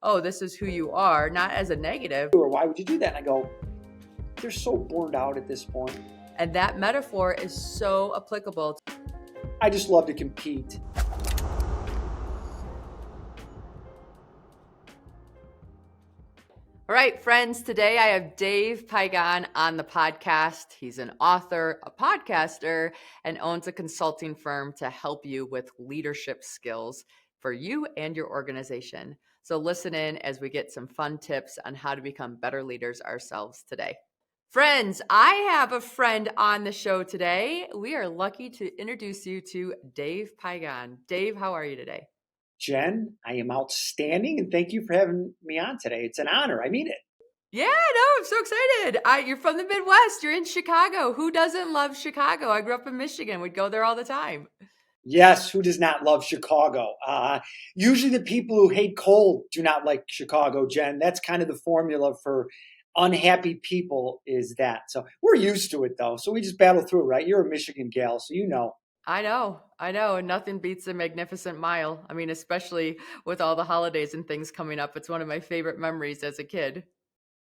oh, this is who you are, not as a negative. Or why would you do that? And I go, they're so burned out at this point. And that metaphor is so applicable. I just love to compete. All right, friends, today I have Dave Pigon on the podcast. He's an author, a podcaster, and owns a consulting firm to help you with leadership skills for you and your organization. So listen in as we get some fun tips on how to become better leaders ourselves today. Friends, I have a friend on the show today. We are lucky to introduce you to Dave Pigon. Dave, how are you today? Jen, I am outstanding, and thank you for having me on today. It's an honor. I mean it. Yeah, no, I'm so excited. You're from the Midwest. You're in Chicago. Who doesn't love Chicago? I grew up in Michigan. We'd go there all the time. Yes, who does not love Chicago? Usually the people who hate cold do not like Chicago, Jen. That's kind of the formula for unhappy people is that. So we're used to it, though. So we just battle through, right? You're a Michigan gal, so you know. I know. And nothing beats a magnificent mile. I mean, especially with all the holidays and things coming up. It's one of my favorite memories as a kid.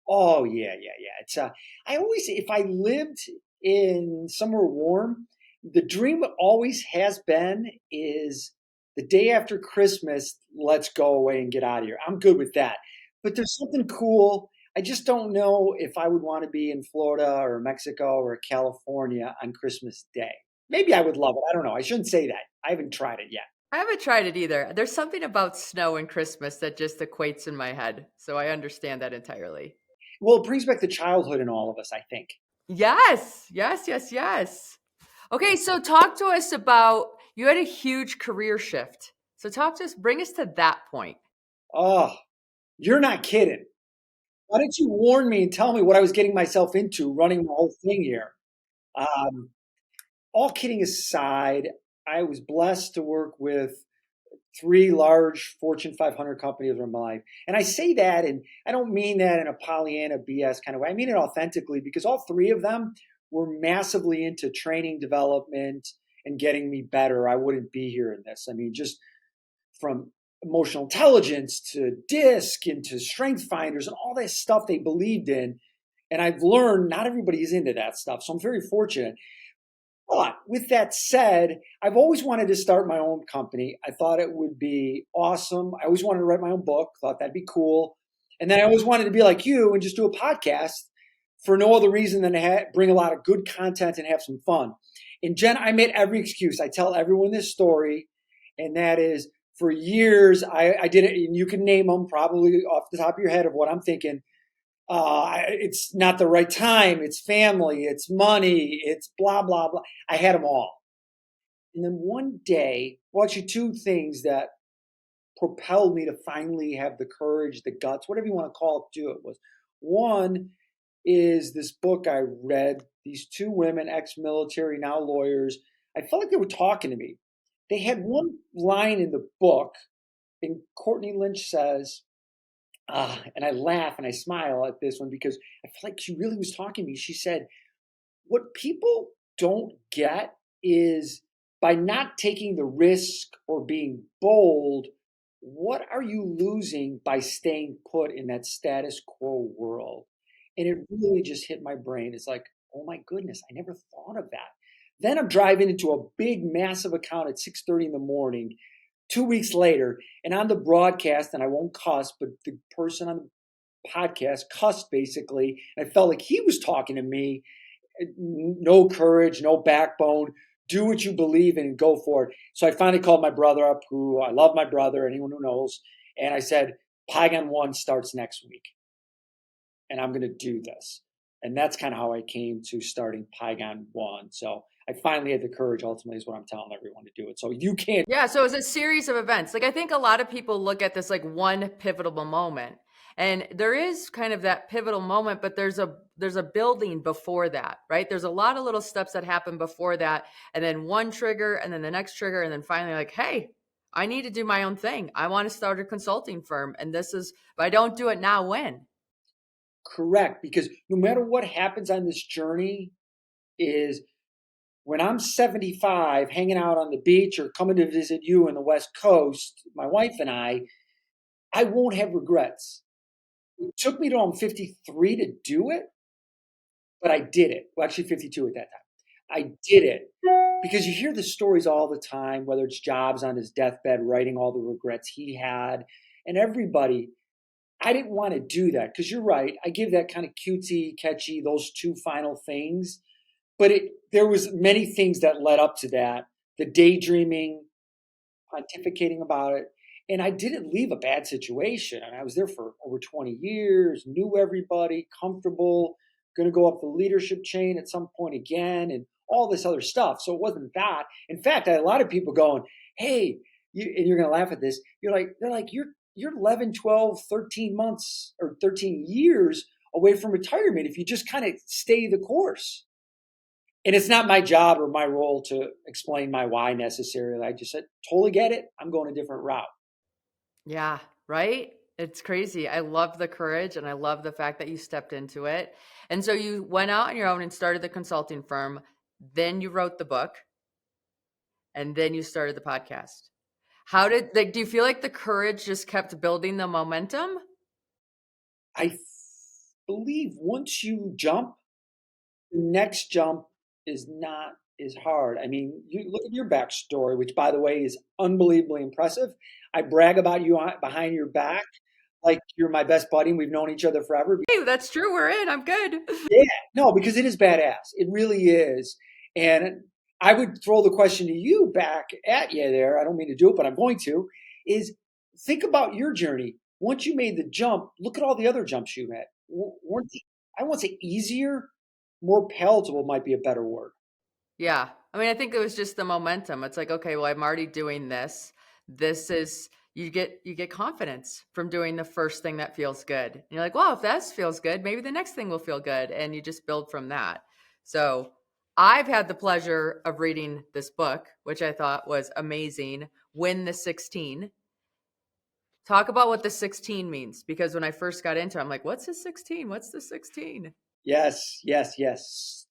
Oh, yeah. It's I always, if I lived in somewhere warm, the dream always has been is the day after Christmas, let's go away and get out of here. I'm good with that. But there's something cool. I just don't know if I would want to be in Florida or Mexico or California on Christmas Day. Maybe I would love it. I don't know. I shouldn't say that. I haven't tried it yet. I haven't tried it either. There's something about snow and Christmas that just equates in my head. So I understand that entirely. Well, it brings back the childhood in all of us, I think. Yes. Okay, so talk to us about, you had a huge career shift. So talk to us, bring us to that point. Oh, you're not kidding. Why didn't you warn me and tell me what I was getting myself into running the whole thing here? Um, all kidding aside, I was blessed to work with three large Fortune 500 companies in my life. And I say that, and I don't mean that in a Pollyanna BS kind of way. I mean it authentically because all three of them were massively into training development and getting me better. I wouldn't be here in this. I mean, just from emotional intelligence to DISC and to strength finders and all that stuff they believed in. And I've learned not everybody is into that stuff. So I'm very fortunate. But with that said, I've always wanted to start my own company. I thought it would be awesome. I always wanted to write my own book, thought that'd be cool. And then I always wanted to be like you and just do a podcast for no other reason than to bring a lot of good content and have some fun. And Jen, I made every excuse. I tell everyone this story, and that is for years, I did it, and you can name them probably off the top of your head of what I'm thinking. It's not the right time. It's family. It's money. It's blah, blah, blah. I had them all. And then one day, well, actually two things that propelled me to finally have the courage, the guts, whatever you want to call it, to do it was one is this book I read. These two women, ex-military, now lawyers. I felt like they were talking to me. They had one line in the book, and Courtney Lynch says, and I laugh and I smile at this one because I feel like she really was talking to me. She said, what people don't get is by not taking the risk or being bold, what are you losing by staying put in that status quo world? And it really just hit my brain. It's like, oh my goodness, I never thought of that. Then I'm driving into a big, massive account at 6:30 in the morning, 2 weeks later, and on the broadcast, and I won't cuss, but the person on the podcast cussed basically. And I felt like he was talking to me. No courage, no backbone. Do what you believe in and go for it. So I finally called my brother up, who I love my brother, anyone who knows. And I said, Pigon 1 starts next week. And I'm going to do this. And that's kind of how I came to starting Pigon 1. So I finally had the courage, ultimately, is what I'm telling everyone to do it. So you can't. Yeah, so it's a series of events. Like, I think a lot of people look at this like one pivotal moment. And there is kind of that pivotal moment, but there's a building before that, right? There's a lot of little steps that happen before that. And then one trigger, and then the next trigger, and then finally like, hey, I need to do my own thing. I want to start a consulting firm. And this is, if I don't do it now, when? Correct. Because no matter what happens on this journey is when I'm 75, hanging out on the beach or coming to visit you in the West Coast, my wife and I I won't have regrets. It took me till I'm 53 to do it, but I did it. Well, actually 52 at that time. I did it because you hear the stories all the time, whether it's Jobs on his deathbed writing all the regrets he had, and everybody. I didn't want to do that because you're right. I give that kind of cutesy, catchy, those two final things, but there was many things that led up to that. The daydreaming, pontificating about it. And I didn't leave a bad situation. I was there for over 20 years, knew everybody, comfortable, going to go up the leadership chain at some point again, and all this other stuff. So it wasn't that. In fact, I had a lot of people going, hey, and you're going to laugh at this. They're like, you're 11, 12, 13 months or 13 years away from retirement if you just kind of stay the course. And it's not my job or my role to explain my why necessarily. I just said, totally get it. I'm going a different route. Yeah, right? It's crazy. I love the courage and I love the fact that you stepped into it. And so you went out on your own and started the consulting firm. Then you wrote the book and then you started the podcast. Do you feel like the courage just kept building the momentum? I believe once you jump, the next jump is not as hard. I mean, you look at your backstory, which by the way is unbelievably impressive. I brag about you behind your back like you're my best buddy and we've known each other forever. Hey, that's true. We're in. I'm good. Yeah, no, because it is badass. It really is. And I would throw the question to you back at you there. I don't mean to do it, but I'm going to. Is think about your journey. Once you made the jump, look at all the other jumps you had. Weren't they, I won't say easier, more palatable might be a better word. Yeah. I mean, I think it was just the momentum. It's like, okay, well, I'm already doing this. This is you get confidence from doing the first thing that feels good. And you're like, well, if that feels good, maybe the next thing will feel good. And you just build from that. So I've had the pleasure of reading this book, which I thought was amazing. Win the 16. Talk about what the 16 means. Because when I first got into it, I'm like, what's the 16? What's the 16? Yes, yes, yes.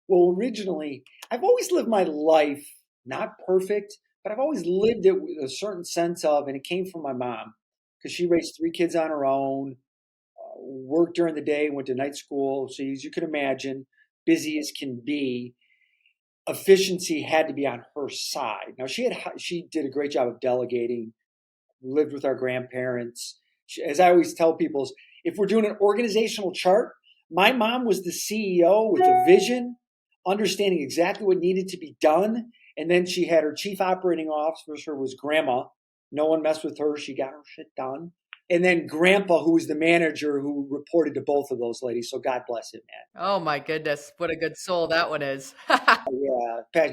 Well, originally, I've always lived my life not perfect, but I've always lived it with a certain sense of, and it came from my mom because she raised three kids on her own, worked during the day, went to night school. So as you can imagine, busy as can be, efficiency had to be on her side. Now she did a great job of delegating, lived with our grandparents. As I always tell people, if we're doing an organizational chart, my mom was the CEO with a vision, understanding exactly what needed to be done. And then she had her chief operating officer was grandma. No one messed with her. She got her shit done. And then grandpa, who was the manager who reported to both of those ladies. So God bless him, man. Oh my goodness. What a good soul that one is. Yeah.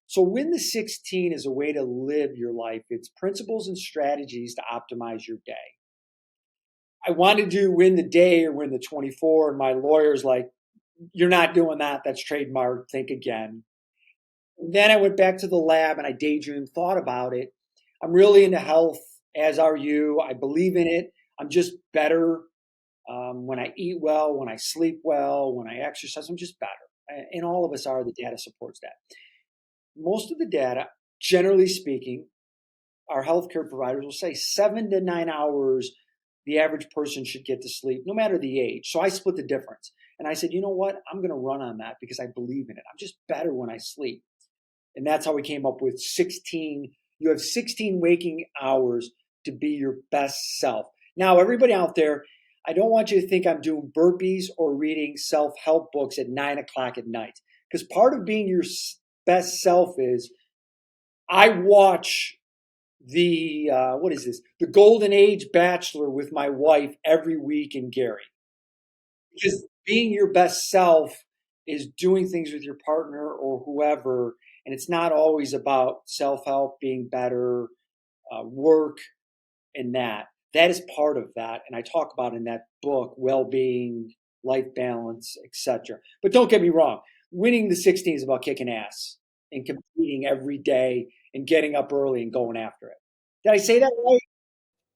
So Win the 16 is a way to live your life. It's principles and strategies to optimize your day. I wanted to win the day or win the 24, and my lawyer's like, you're not doing that. That's trademark. Think again. Then I went back to the lab and I daydreamed, thought about it. I'm really into health, as are you. I believe in it. I'm just better when I eat well, when I sleep well, when I exercise. I'm just better. And all of us are. The data supports that. Most of the data, generally speaking, our healthcare providers will say 7 to 9 hours the average person should get to sleep, no matter the age. So I split the difference. And I said, you know what? I'm going to run on that because I believe in it. I'm just better when I sleep. And that's how we came up with 16. You have 16 waking hours to be your best self. Now, everybody out there, I don't want you to think I'm doing burpees or reading self-help books at 9 o'clock at night. Because part of being your best self is I watch what is this? The Golden Age Bachelor with my wife every week in Gary. Because being your best self is doing things with your partner or whoever, and it's not always about self-help, being better, work, and that. That is part of that, and I talk about in that book well-being, life balance, etc. But don't get me wrong, winning the 16 is about kicking ass and competing every day and getting up early and going after it. Did I say that right?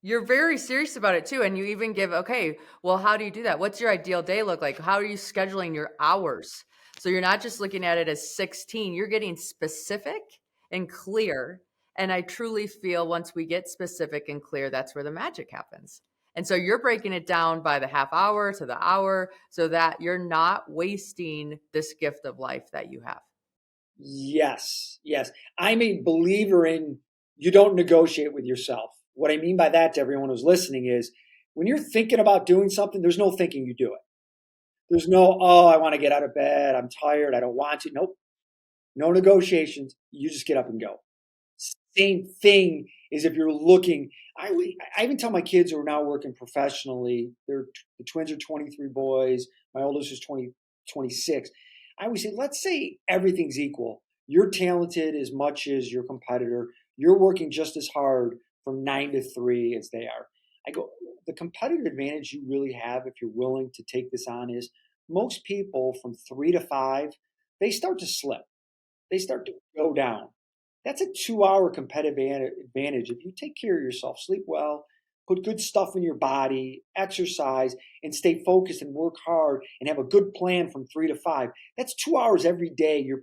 You're very serious about it too. And you even give, okay, well, how do you do that? What's your ideal day look like? How are you scheduling your hours? So you're not just looking at it as 16, you're getting specific and clear. And I truly feel once we get specific and clear, that's where the magic happens. And so you're breaking it down by the half hour to the hour so that you're not wasting this gift of life that you have. Yes, yes. I'm a believer in you don't negotiate with yourself. What I mean by that to everyone who's listening is when you're thinking about doing something, there's no thinking, you do it. There's no, oh, I want to get out of bed. I'm tired. I don't want to. Nope. No negotiations. You just get up and go. Same thing is if you're looking. I even tell my kids who are now working professionally, the twins are 23 boys. My oldest is 26. I always say, let's say everything's equal. You're talented as much as your competitor. You're working just as hard from 9 to 3 as they are. I go, the competitive advantage you really have if you're willing to take this on is most people from 3 to 5, they start to slip. They start to go down. That's a 2 hour competitive advantage. If you take care of yourself, sleep well, put good stuff in your body, exercise, and stay focused and work hard and have a good plan from 3 to 5, that's 2 hours every day. You're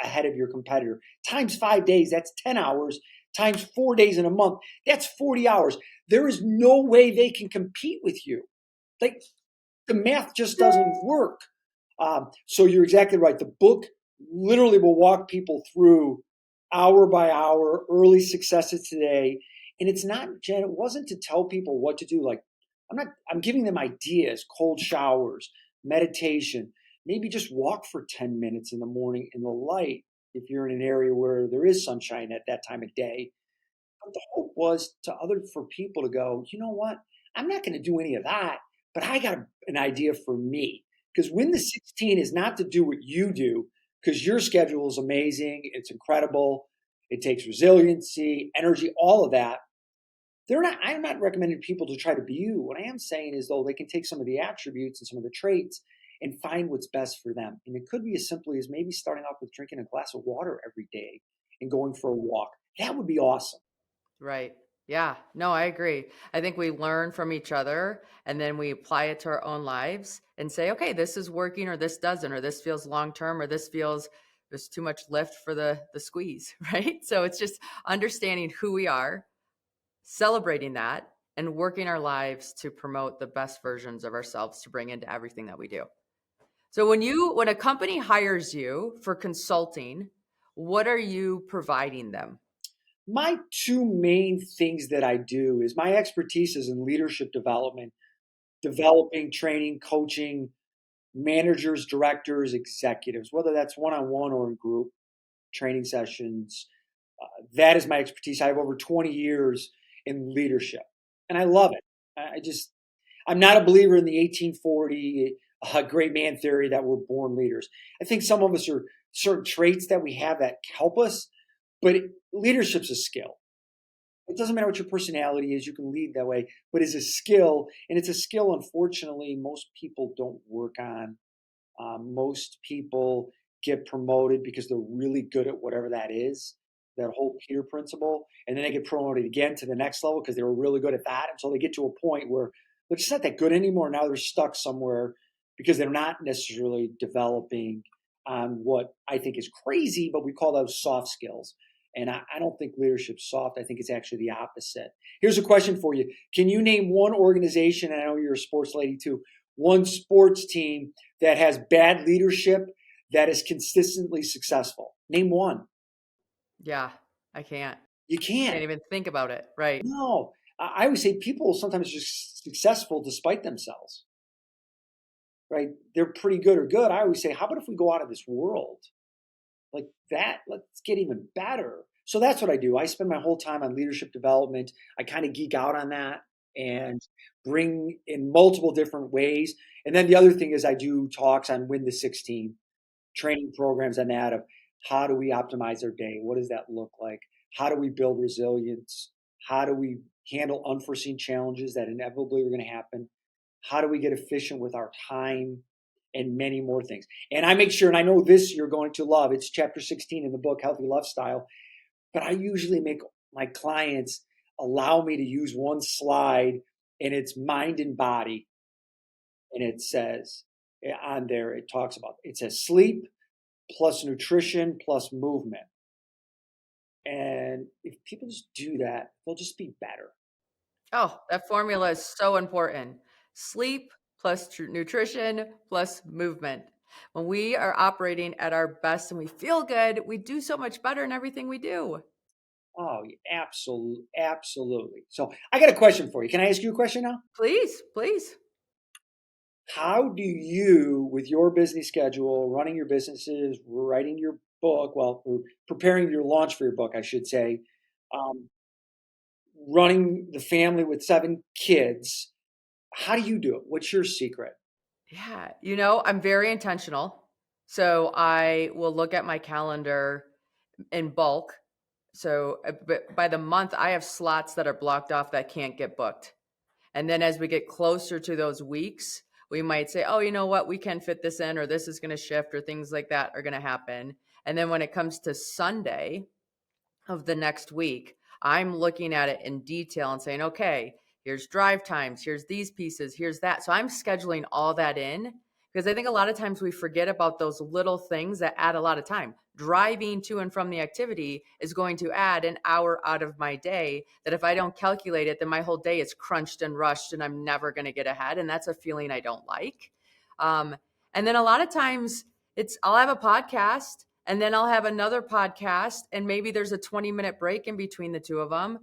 ahead of your competitor. Times 5 days, that's 10 hours. Times 4 days in a month, that's 40 hours. There is no way they can compete with you. Like the math just doesn't work. So you're exactly right. The book literally will walk people through hour by hour, early successes today. And it's not, Jen, it wasn't to tell people what to do. Like, I'm giving them ideas, cold showers, meditation, maybe just walk for 10 minutes in the morning in the light if you're in an area where there is sunshine at that time of day. But the hope was for people to go, you know what? I'm not going to do any of that, but I got an idea for me. Because Win the 16 is not to do what you do, because your schedule is amazing. It's incredible. It takes resiliency, energy, all of that. I'm not recommending people to try to be you. What I am saying is, though, they can take some of the attributes and some of the traits and find what's best for them. And it could be as simply as maybe starting off with drinking a glass of water every day and going for a walk. That would be awesome. Right. Yeah. No, I agree. I think we learn from each other and then we apply it to our own lives and say, okay, this is working or this doesn't, or this feels long term, or this feels there's too much lift for the squeeze. Right. So it's just understanding who we are, celebrating that, and working our lives to promote the best versions of ourselves to bring into everything that we do. So when a company hires you for consulting, what are you providing them? My two main things that I do is my expertise is in leadership development, developing, training, coaching managers, directors, executives, whether that's one on one or in group training sessions. That is my expertise. I have over 20 years in leadership and I love it. I'm not a believer in the 1840 great man theory that we're born leaders. I think some of us are certain traits that we have that help us, but leadership's a skill. It doesn't matter what your personality is, you can lead that way, but it's a skill. And it's a skill, unfortunately, most people don't work on. Most people get promoted because they're really good at whatever that is, that whole Peter principle. And then they get promoted again to the next level because they were really good at that. Until they get to a point where they're just not that good anymore. Now they're stuck somewhere because they're not necessarily developing on what I think is crazy, but we call those soft skills. And I don't think leadership's soft. I think it's actually the opposite. Here's a question for you. Can you name one organization, and I know you're a sports lady too, one sports team that has bad leadership that is consistently successful? Name one. Yeah, I can't. You can't. Can't even think about it. Right. No. I would say people sometimes are successful despite themselves, right? They're pretty good or good. I always say, how about if we go out of this world like that? Let's get even better. So that's what I do. I spend my whole time on leadership development. I kind of geek out on that and bring in multiple different ways. And then the other thing is I do talks on Win the 16, training programs on that of how do we optimize our day? What does that look like? How do we build resilience? How do we handle unforeseen challenges that inevitably are going to happen? How do we get efficient with our time? And many more things. And I make sure, and I know this you're going to love, it's chapter 16 in the book, Healthy Lifestyle, but I usually make my clients allow me to use one slide and it's mind and body. And it says on there, it says sleep plus nutrition plus movement. And if people just do that, they'll just be better. Oh, that formula is so important. Sleep plus nutrition plus movement. When we are operating at our best and we feel good, we do so much better in everything we do. Oh, absolutely, absolutely. So I got a question for you. Can I ask you a question now? Please, please. How do you, with your busy schedule, running your businesses, writing your book, well, or preparing your launch for your book, I should say, um, running the family with 7 kids, how do you do it? What's your secret? Yeah, I'm very intentional. So I will look at my calendar in bulk. So by the month, I have slots that are blocked off that can't get booked. And then as we get closer to those weeks, we might say, oh, you know what? We can fit this in, or this is going to shift, or things like that are going to happen. And then when it comes to Sunday of the next week, I'm looking at it in detail and saying, okay, here's drive times, here's these pieces, here's that. So I'm scheduling all that in because I think a lot of times we forget about those little things that add a lot of time. Driving to and from the activity is going to add an hour out of my day that if I don't calculate it, then my whole day is crunched and rushed and I'm never going to get ahead. And that's a feeling I don't like. Um, and then a lot of times I'll have a podcast and then I'll have another podcast and maybe there's a 20-minute break in between the two of them.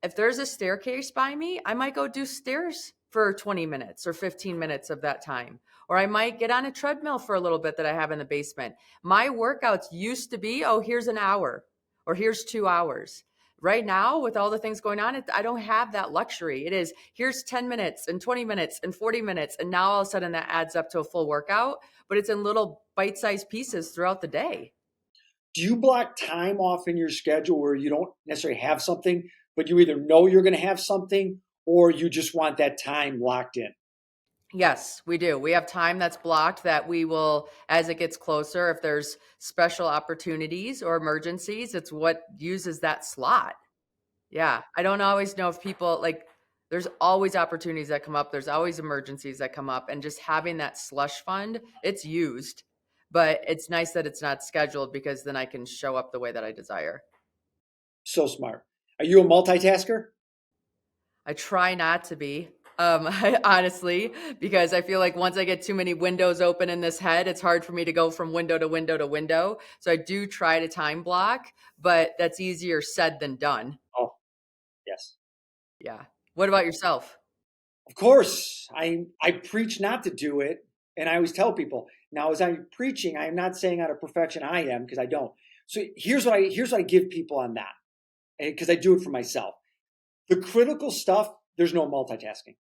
If there's a staircase by me, I might go do stairs for 20 minutes or 15 minutes of that time. Or I might get on a treadmill for a little bit that I have in the basement. My workouts used to be, oh, here's an hour or here's 2 hours. Right now, with all the things going on, I don't have that luxury. It is here's 10 minutes and 20 minutes and 40 minutes. And now all of a sudden that adds up to a full workout, but it's in little bite sized pieces throughout the day. Do you block time off in your schedule where you don't necessarily have something, but you either know you're going to have something or you just want that time locked in? Yes, we do. We have time that's blocked that we will, as it gets closer, if there's special opportunities or emergencies, it's what uses that slot. Yeah. I don't always know if people like, there's always opportunities that come up. There's always emergencies that come up. And just having that slush fund, it's used, but it's nice that it's not scheduled because then I can show up the way that I desire. So smart. Are you a multitasker? I try not to be, honestly, because I feel like once I get too many windows open in this head, it's hard for me to go from window to window to window. So I do try to time block, but that's easier said than done. Oh, yes. Yeah. What about yourself? Of course. I preach not to do it. And I always tell people, now as I'm preaching, I am not saying out of perfection I am, because I don't. So here's what I give people on that. Because I do it for myself. The critical stuff, there's no multitasking.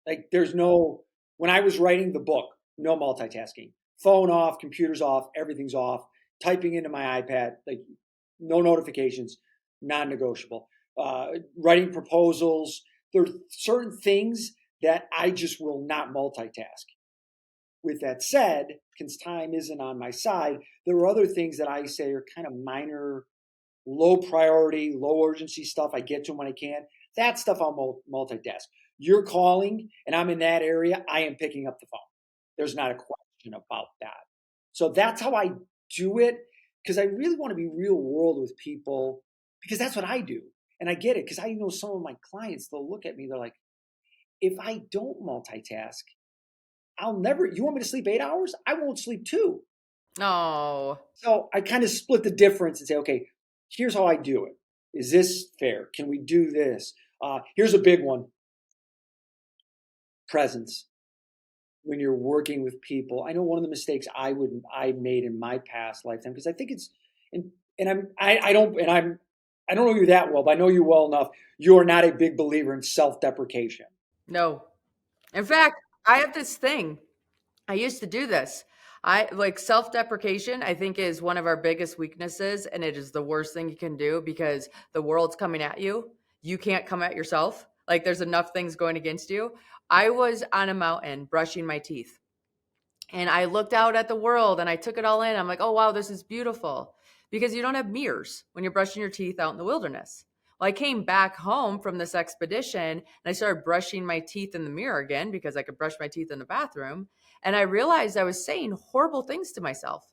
Like there's no, when I was writing the book, no multitasking. Phone off, computers off, everything's off. Typing into my iPad, like no notifications, non-negotiable. Writing proposals. There are certain things that I just will not multitask. With that said, since time isn't on my side, there are other things that I say are kind of minor, low priority, low urgency stuff. I get to them when I can. That stuff I'll multitask. You're calling and I'm in that area, I am picking up the phone. There's not a question about that. So that's how I do it, because I really want to be real world with people, because that's what I do. And I get it, because I know some of my clients, they'll look at me, they're like, if I don't multitask, you want me to sleep 8 hours? I won't sleep two. Oh, So I kind of split the difference and say, okay, here's how I do it. Is this fair? Can we do this? Here's a big one: presence. When you're working with people, I know one of the mistakes I made in my past lifetime, because I think it's, and I don't know you that well, but I know you well enough. You are not a big believer in self-deprecation. no. In fact, I have this thing. I used to do this. I like self-deprecation, I think is one of our biggest weaknesses, and it is the worst thing you can do because the world's coming at you. You can't come at yourself. Like there's enough things going against you. I was on a mountain brushing my teeth and I looked out at the world and I took it all in. I'm like, oh, wow, this is beautiful, because you don't have mirrors when you're brushing your teeth out in the wilderness. Well, I came back home from this expedition and I started brushing my teeth in the mirror again because I could brush my teeth in the bathroom. And I realized I was saying horrible things to myself.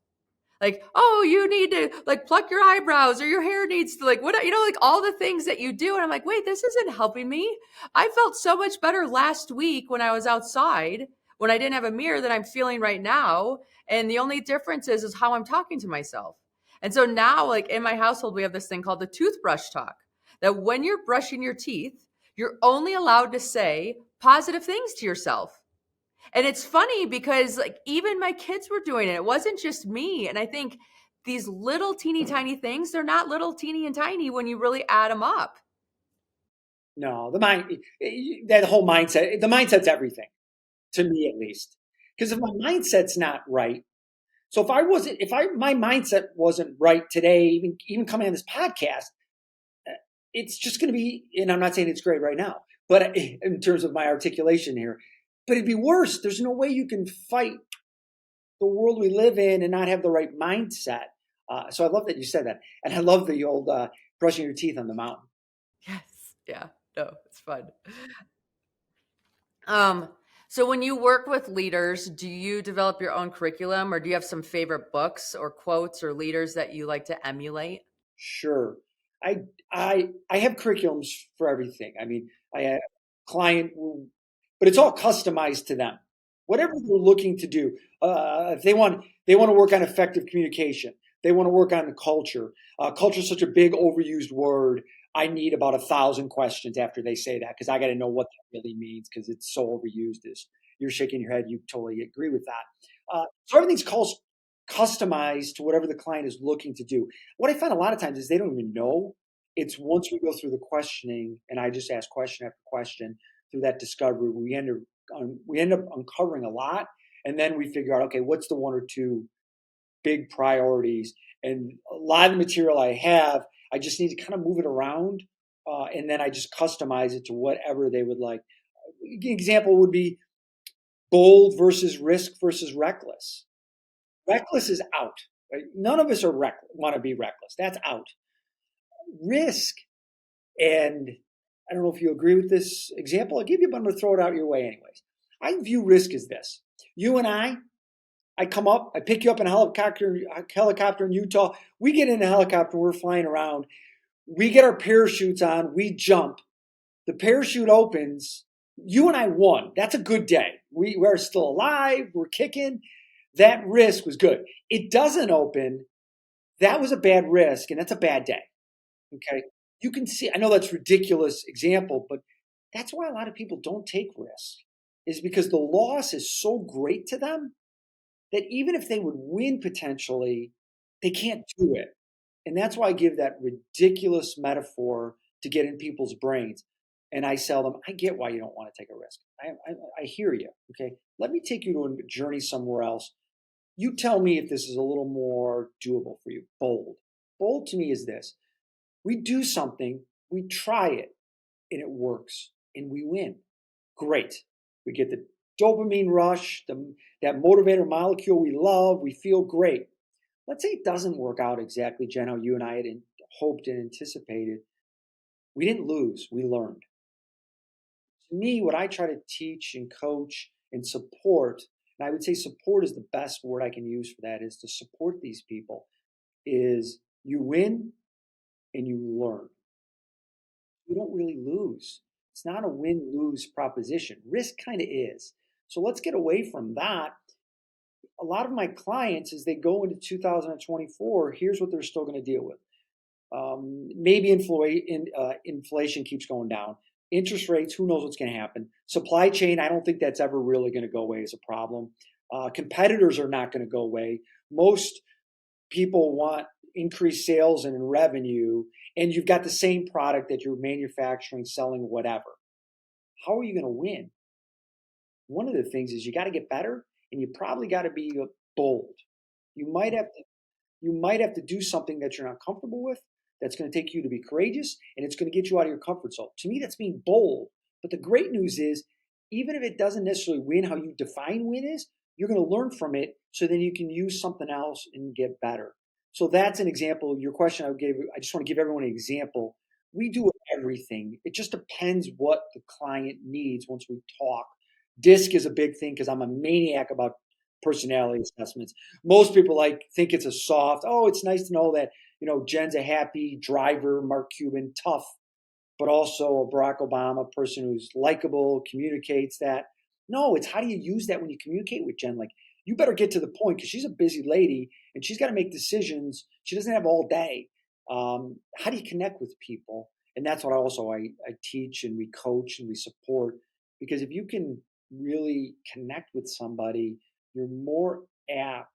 like, oh, you need to like pluck your eyebrows or your hair needs to like, what, like all the things that you do. And I'm like, wait, this isn't helping me. I felt so much better last week when I was outside, when I didn't have a mirror, than I'm feeling right now. And the only difference is how I'm talking to myself. And so now, like in my household, we have this thing called the toothbrush talk, that when you're brushing your teeth, you're only allowed to say positive things to yourself. And it's funny because like even my kids were doing it. It wasn't just me. And I think these little teeny tiny things, they're not little teeny and tiny when you really add them up. No, the mind, that whole mindset, the mindset's everything to me at least. Because if my mindset's not right, so my mindset wasn't right today, even coming on this podcast, it's just going to be, and I'm not saying it's great right now, but in terms of my articulation here, but it'd be worse. There's no way you can fight the world we live in and not have the right mindset. So I love that you said that, and I love the old brushing your teeth on the mountain. Yes. Yeah. No, it's fun. Um, so when you work with leaders, do you develop your own curriculum or do you have some favorite books or quotes or leaders that you like to emulate? Sure. I have curriculums for everything. I mean, I have client, but it's all customized to them. Whatever they're looking to do. If they want to work on effective communication. They want to work on the culture. Culture is such a big overused word. I need about 1,000 questions after they say that because I got to know what that really means because it's so overused. Is you're shaking your head. You totally agree with that. So everything's customized to whatever the client is looking to do. What I find a lot of times is they don't even know. It's once we go through the questioning, and I just ask question after question through that discovery, we end up uncovering a lot, and then we figure out, okay, what's the one or two big priorities? And a lot of the material I have, I just need to kind of move it around, and then I just customize it to whatever they would like. An example would be bold versus risk versus reckless. Reckless is out. Right? None of us want to be reckless. That's out. Risk, and I don't know if you agree with this example. I'll give you, but I'm going to throw it out your way anyways. I view risk as this: you and I come up, I pick you up in a helicopter in Utah. We get in a helicopter, we're flying around. We get our parachutes on, we jump. The parachute opens. You and I won. That's a good day. We're still alive. We're kicking. That risk was good. It doesn't open. That was a bad risk, and that's a bad day. Okay. You can see, I know that's a ridiculous example, but that's why a lot of people don't take risks, is because the loss is so great to them that even if they would win potentially, they can't do it. And that's why I give that ridiculous metaphor to get in people's brains. And I sell them, I get why you don't want to take a risk. I hear you. Okay. Let me take you to a journey somewhere else. You tell me if this is a little more doable for you. Bold. Bold to me is this: we do something, we try it, and it works, and we win. Great. We get the dopamine rush, that motivator molecule we love, we feel great. Let's say it doesn't work out exactly, Jen, how you and I had hoped and anticipated. We didn't lose, we learned. To me, what I try to teach and coach and support, and I would say support is the best word I can use for that, is to support these people, is you win and you learn. You don't really lose. It's not a win lose proposition. Risk kind of is. So let's get away from that. A lot of my clients, as they go into 2024, here's what they're still going to deal with. Maybe inflation keeps going down. Interest rates, who knows what's going to happen. Supply chain, I don't think that's ever really going to go away as a problem. Competitors are not going to go away. Most people want increased sales and revenue, and you've got the same product that you're manufacturing, selling, whatever. How are you going to win? One of the things is you got to get better, and you probably got to be bold. You might have to do something that you're not comfortable with. That's going to take you to be courageous, and it's going to get you out of your comfort zone. To me, that's being bold. But the great news is, even if it doesn't necessarily win how you define win is, you're going to learn from it, so then you can use something else and get better. So that's an example. Your question I just want to give everyone an example. We do everything. It just depends what the client needs once we talk. Disc is a big thing because I'm a maniac about personality assessments. Most people think it's a soft, oh, it's nice to know that, Jen's a happy driver, Mark Cuban, tough, but also a Barack Obama person who's likable, communicates that. No, it's how do you use that when you communicate with Jen? Like, you better get to the point because she's a busy lady and she's got to make decisions. She doesn't have all day. How do you connect with people? And that's what I teach, and we coach and we support, because if you can really connect with somebody, you're more apt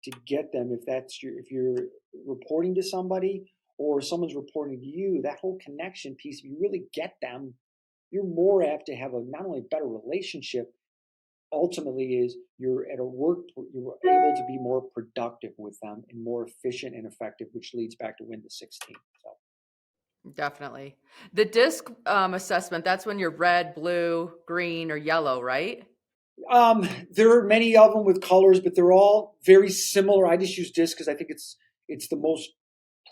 to get them. If you're reporting to somebody or someone's reporting to you, that whole connection piece, if you really get them, you're more apt to have a not only better relationship, ultimately is you're at a work, you're able to be more productive with them and more efficient and effective, which leads back to win the 16. So Definitely. The disc assessment, that's when you're red, blue, green, or yellow, right? there are many of them with colors, but they're all very similar. I just use disc because I think it's the most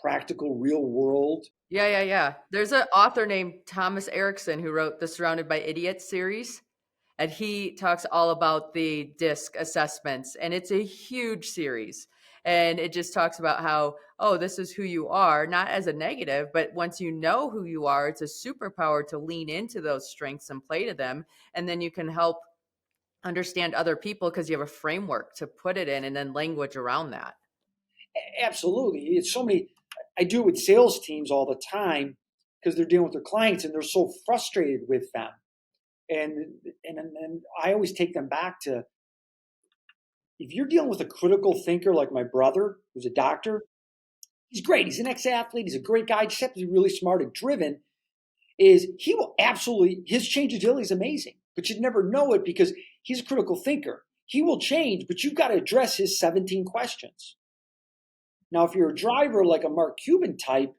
practical, real world. Yeah. There's an author named Thomas Erickson who wrote the Surrounded by Idiots series, and he talks all about the DISC assessments, and it's a huge series. And it just talks about how, oh, this is who you are, not as a negative, but once you know who you are, it's a superpower to lean into those strengths and play to them. And then you can help understand other people because you have a framework to put it in and then language around that. Absolutely. It's so many. I do it with sales teams all the time because they're dealing with their clients and they're so frustrated with them. And and I always take them back to, if you're dealing with a critical thinker like my brother, who's a doctor, he's great. He's an ex-athlete. He's a great guy. Just happens to be really smart and driven. Is he will absolutely, his changeability is amazing, but you'd never know it because he's a critical thinker. He will change, but you've got to address his 17 questions. Now, if you're a driver like a Mark Cuban type,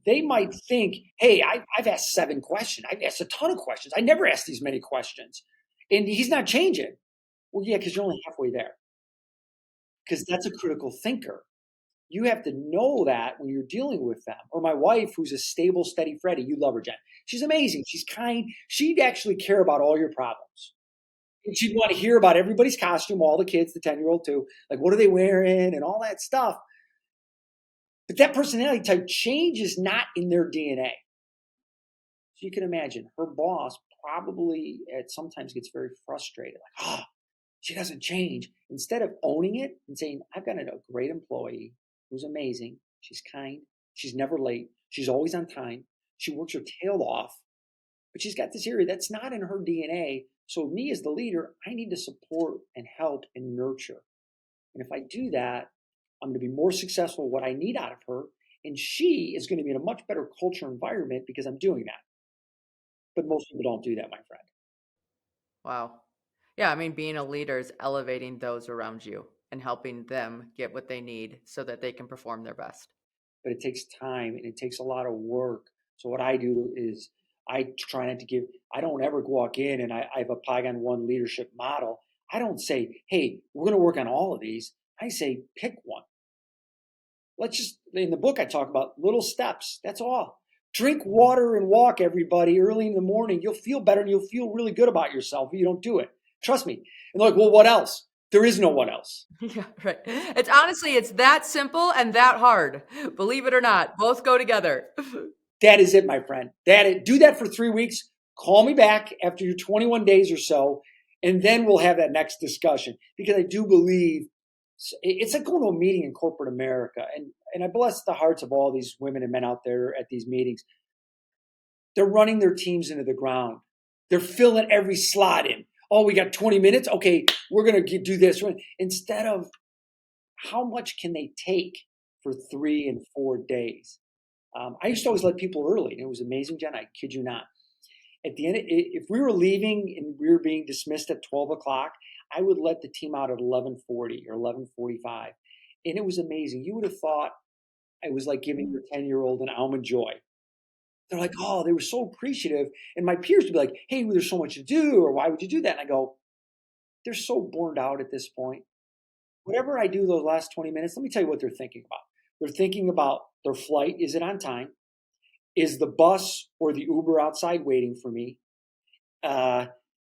they might think, hey, I've asked 7 questions. I've asked a ton of questions. I never asked these many questions. And he's not changing. Well, yeah, because you're only halfway there. Because that's a critical thinker. You have to know that when you're dealing with them. Or my wife, who's a stable, steady Freddie, you love her, Jen. She's amazing. She's kind. She'd actually care about all your problems. And she'd want to hear about everybody's costume, all the kids, the 10-year-old too. Like, what are they wearing and all that stuff. But that personality type change is not in their DNA. So you can imagine her boss probably at sometimes gets very frustrated. Like, oh, she doesn't change. Instead of owning it and saying, I've got a great employee who's amazing. She's kind. She's never late. She's always on time. She works her tail off, but she's got this area that's not in her DNA. So me as the leader, I need to support and help and nurture. And if I do that, I'm going to be more successful at what I need out of her. And she is going to be in a much better culture environment because I'm doing that. But most people don't do that, my friend. Wow. Yeah, I mean, being a leader is elevating those around you and helping them get what they need so that they can perform their best. But it takes time and it takes a lot of work. So what I do is I try not to give, I don't ever walk in and I have a Pigon One leadership model. I don't say, hey, we're going to work on all of these. I say, pick one. Let's just, in the book, I talk about little steps. That's all. Drink water and walk, everybody, early in the morning. You'll feel better and you'll feel really good about yourself if you don't do it. Trust me. And they're like, well, what else? There is no one else. Yeah, right. It's honestly, it's that simple and that hard. Believe it or not, both go together. That is it, my friend. Do that for 3 weeks. Call me back after your 21 days or so, and then we'll have that next discussion. Because I do believe it's like going to a meeting in corporate America, and I bless the hearts of all these women and men out there at these meetings. They're running their teams into the ground. They're filling every slot in. Oh, we got 20 minutes. Okay, we're going to do this. Instead of how much can they take for 3 and 4 days? I used to always let people early, and it was amazing, Jen. I kid you not. At the end, if we were leaving and we were being dismissed at 12 o'clock, I would let the team out at 11:40 or 11:45, and it was amazing. You would have thought I was like giving your 10-year-old an almond joy. They're like, oh, they were so appreciative, and my peers would be like, hey, well, there's so much to do, or why would you do that? And I go, they're so burned out at this point. Whatever I do those last 20 minutes, let me tell you what they're thinking about. They're thinking about their flight. Is it on time? Is the bus or the Uber outside waiting for me?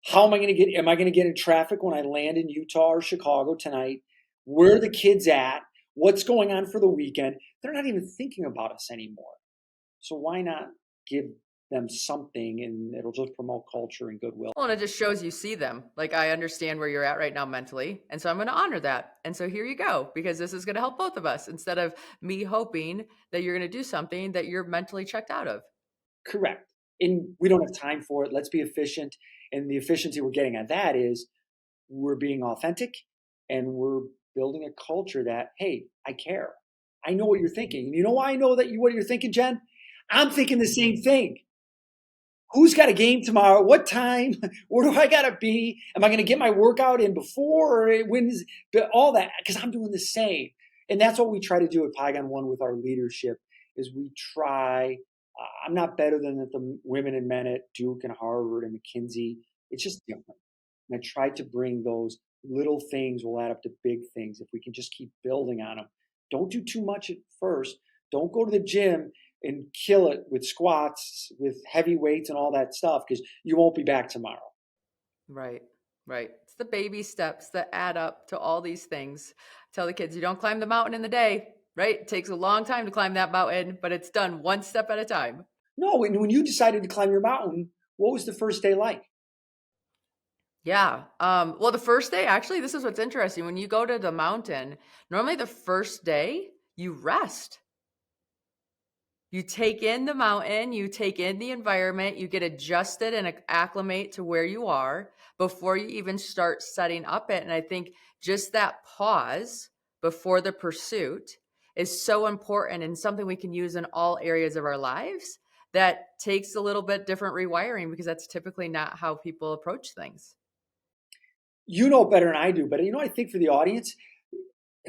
How am I going to get in traffic when I land in Utah or Chicago tonight? Where are the kids at? What's going on for the weekend? They're not even thinking about us anymore. So why not give them something, and it'll just promote culture and goodwill. Well, and it just shows you see them. Like, I understand where you're at right now mentally. And so I'm going to honor that. And so here you go, because this is going to help both of us instead of me hoping that you're going to do something that you're mentally checked out of. Correct. And we don't have time for it. Let's be efficient. And the efficiency we're getting at that is we're being authentic and we're building a culture that, hey, I care. I know what you're thinking. And you know why I know what you're thinking, Jen? I'm thinking the same thing. Who's got a game tomorrow? What time? Where do I got to be? Am I going to get my workout in before or when's all that? Because I'm doing the same. And that's what we try to do at Pigon One with our leadership is we try. I'm not better than the women and men at Duke and Harvard and McKinsey. It's just different. And I try to bring those little things will add up to big things if we can just keep building on them. Don't do too much at first. Don't go to the gym and kill it with squats, with heavy weights and all that stuff because you won't be back tomorrow. Right, right. It's the baby steps that add up to all these things. Tell the kids you don't climb the mountain in the day, right? It takes a long time to climb that mountain, but it's done one step at a time. No, when you decided to climb your mountain, what was the first day like? Yeah. Well, the first day, actually, this is what's interesting. When you go to the mountain, normally the first day you rest. You take in the mountain, you take in the environment, you get adjusted and acclimate to where you are before you even start setting up it. And I think just that pause before the pursuit is so important and something we can use in all areas of our lives that takes a little bit different rewiring because that's typically not how people approach things. You know better than I do, but I think for the audience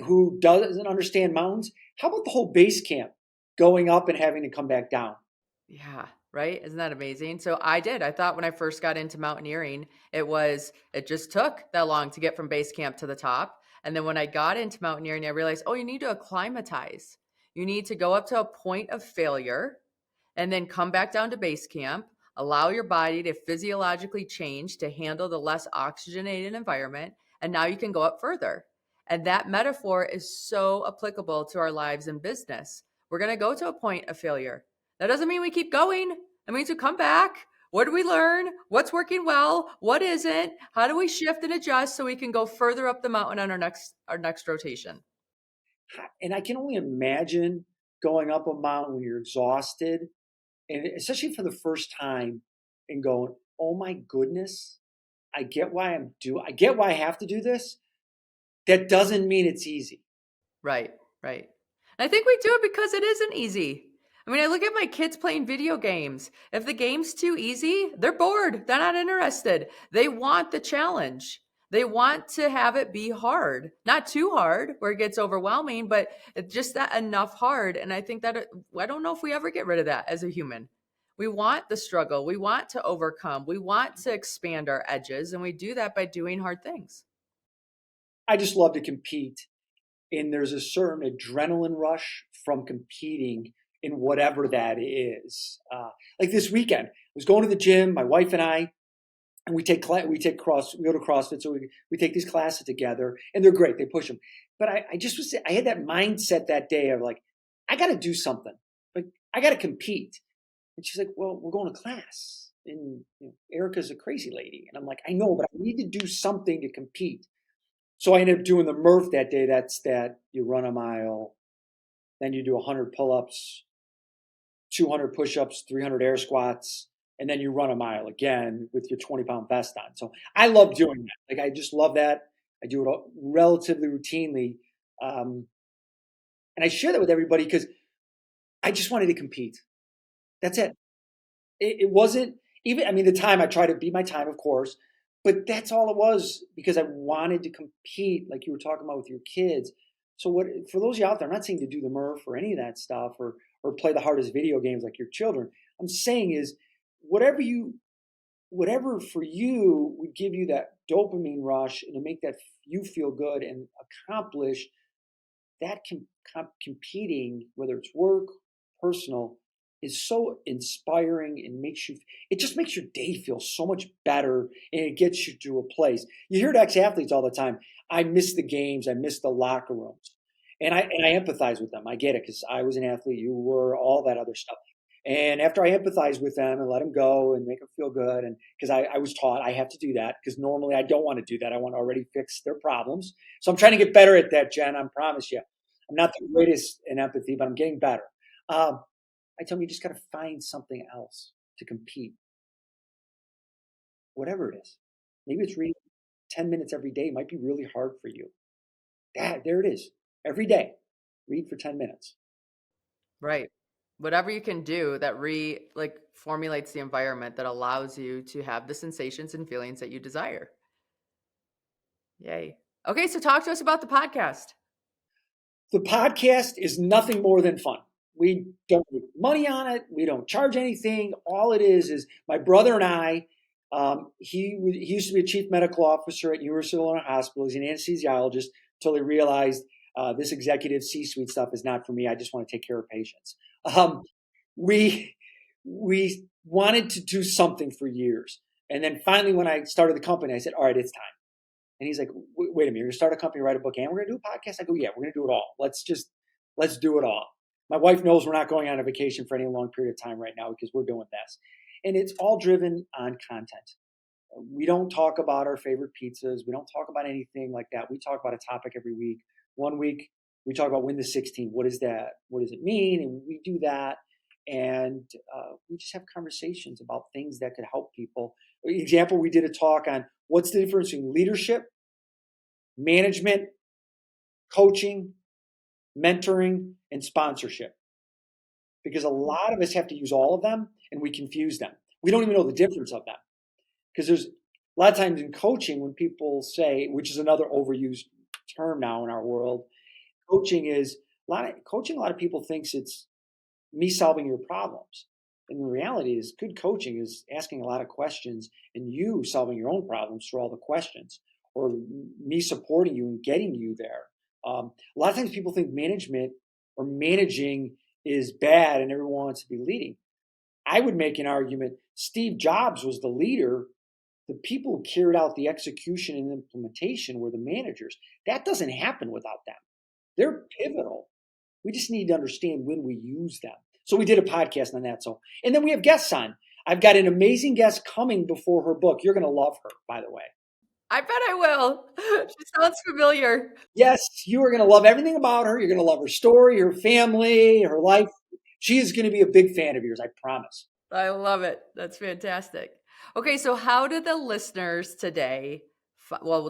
who doesn't understand mountains, how about the whole base camp going up and having to come back down? Yeah, right? Isn't that amazing? So I did. I thought when I first got into mountaineering, it just took that long to get from base camp to the top. And then when I got into mountaineering, I realized, oh, you need to acclimatize. You need to go up to a point of failure and then come back down to base camp, allow your body to physiologically change to handle the less oxygenated environment. And now you can go up further. And that metaphor is so applicable to our lives and business. We're going to go to a point of failure. That doesn't mean we keep going. It means we come back. What do we learn? What's working well? What isn't? How do we shift and adjust so we can go further up the mountain on our next rotation? And I can only imagine going up a mountain when you're exhausted, and especially for the first time, and going, "Oh my goodness, I get why I have to do this. That doesn't mean it's easy." Right, right. And I think we do it because it isn't easy. I mean, I look at my kids playing video games. If the game's too easy, they're bored. They're not interested. They want the challenge. They want to have it be hard, not too hard where it gets overwhelming, but just that enough hard. And I think that I don't know if we ever get rid of that as a human. We want the struggle. We want to overcome. We want to expand our edges. And we do that by doing hard things. I just love to compete, and there's a certain adrenaline rush from competing in whatever that is. Like this weekend, I was going to the gym, my wife and I, and we go to CrossFit, so we take these classes together, and they're great. They push them, but I had that mindset that day of like, I got to do something, like I got to compete. And she's like, "Well, we're going to class, and Erica's a crazy lady," and I'm like, "I know, but I need to do something to compete." So I ended up doing the Murph that day. That's that you run a mile, then you do 100 pull-ups, 200 push-ups, 300 air squats, and then you run a mile again with your 20-pound vest on. So I love doing that. Like I just love that. I do it relatively routinely, and I share that with everybody because I just wanted to compete. That's it. It wasn't even. I mean, the time I try to beat my time, of course, but that's all it was because I wanted to compete, like you were talking about with your kids. So what for those of you out there? I'm not saying to do the Murph or any of that stuff or play the hardest video games like your children. I'm saying is whatever you whatever for you would give you that dopamine rush and to make that you feel good and accomplish that competing, whether it's work, personal, is so inspiring and it just makes your day feel so much better, and it gets you to a place. You hear it ex-athletes all the time. I miss the games, I miss the locker rooms. And I empathize with them. I get it because I was an athlete, you were, all that other stuff. And after I empathize with them and let them go and make them feel good, and because I was taught I have to do that because normally I don't want to do that. I want to already fix their problems. So I'm trying to get better at that, Jen. I promise you. I'm not the greatest in empathy, but I'm getting better. Um, I tell them you just got to find something else to compete, whatever it is. Maybe it's reading 10 minutes every day. It might be really hard for you. There it is. Every day, read for 10 minutes. Right. Whatever you can do that formulates the environment that allows you to have the sensations and feelings that you desire. Yay. Okay, so talk to us about the podcast. The podcast is nothing more than fun. We don't make money on it. We don't charge anything. All it is my brother and I. He used to be a chief medical officer at University of Illinois Hospital. He's an anesthesiologist until he realized this executive C-suite stuff is not for me. I just want to take care of patients. We we wanted to do something for years, and then finally, when I started the company, I said, "All right, it's time." And he's like, wait a minute, you're gonna start a company, write a book, and we're gonna do a podcast? I go, yeah, we're gonna do it all. Let's do it all. My wife knows we're not going on a vacation for any long period of time right now because we're doing this. And it's all driven on content. We don't talk about our favorite pizzas. We don't talk about anything like that. We talk about a topic every week. One week, we talk about Win the 16. What is that? What does it mean? And we do that. And we just have conversations about things that could help people. Example, we did a talk on what's the difference between leadership, management, coaching, mentoring, and sponsorship. Because a lot of us have to use all of them and we confuse them. We don't even know the difference of them. Because there's a lot of times in coaching when people say, which is another overused term now in our world, coaching, a lot of people thinks it's me solving your problems. And the reality is good coaching is asking a lot of questions and you solving your own problems through all the questions, or me supporting you and getting you there. A lot of times people think management or managing is bad and everyone wants to be leading. I would make an argument Steve Jobs was the leader. The people who carried out the execution and implementation were the managers. That doesn't happen without them. They're pivotal. We just need to understand when we use them. So we did a podcast on that. And then we have guests on. I've got an amazing guest coming before her book. You're going to love her, by the way. I bet I will. She sounds familiar. Yes, you are going to love everything about her. You're going to love her story, her family, her life. She is going to be a big fan of yours, I promise. I love it. That's fantastic. Okay, so how do the listeners today,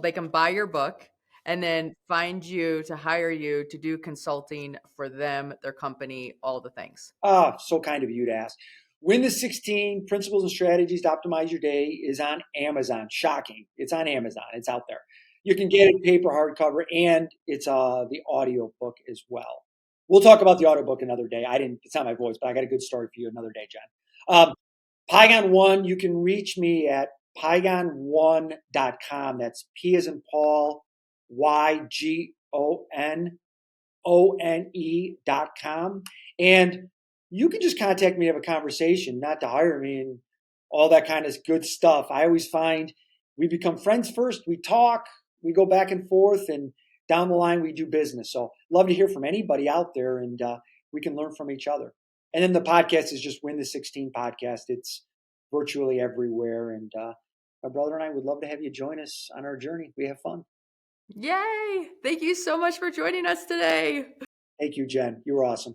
they can buy your book and then find you to hire you to do consulting for them, their company, all the things. Ah, so kind of you to ask. Win the 16 Principles and Strategies to Optimize Your Day is on Amazon. Shocking. It's on Amazon. It's out there. You can get it paper, hardcover, and it's the audio book as well. We'll talk about the audio book another day. It's not my voice, but I got a good story for you another day, Jen. Pigon One, you can reach me at pigon1.com. That's P as in Paul, YGONONE.com. And you can just contact me to have a conversation, not to hire me and all that kind of good stuff. I always find we become friends first. We talk, we go back and forth, and down the line, we do business. So love to hear from anybody out there, and we can learn from each other. And then the podcast is just Win the 16 podcast. It's virtually everywhere. And my brother and I would love to have you join us on our journey. We have fun. Yay! Thank you so much for joining us today. Thank you, Jen. You were awesome.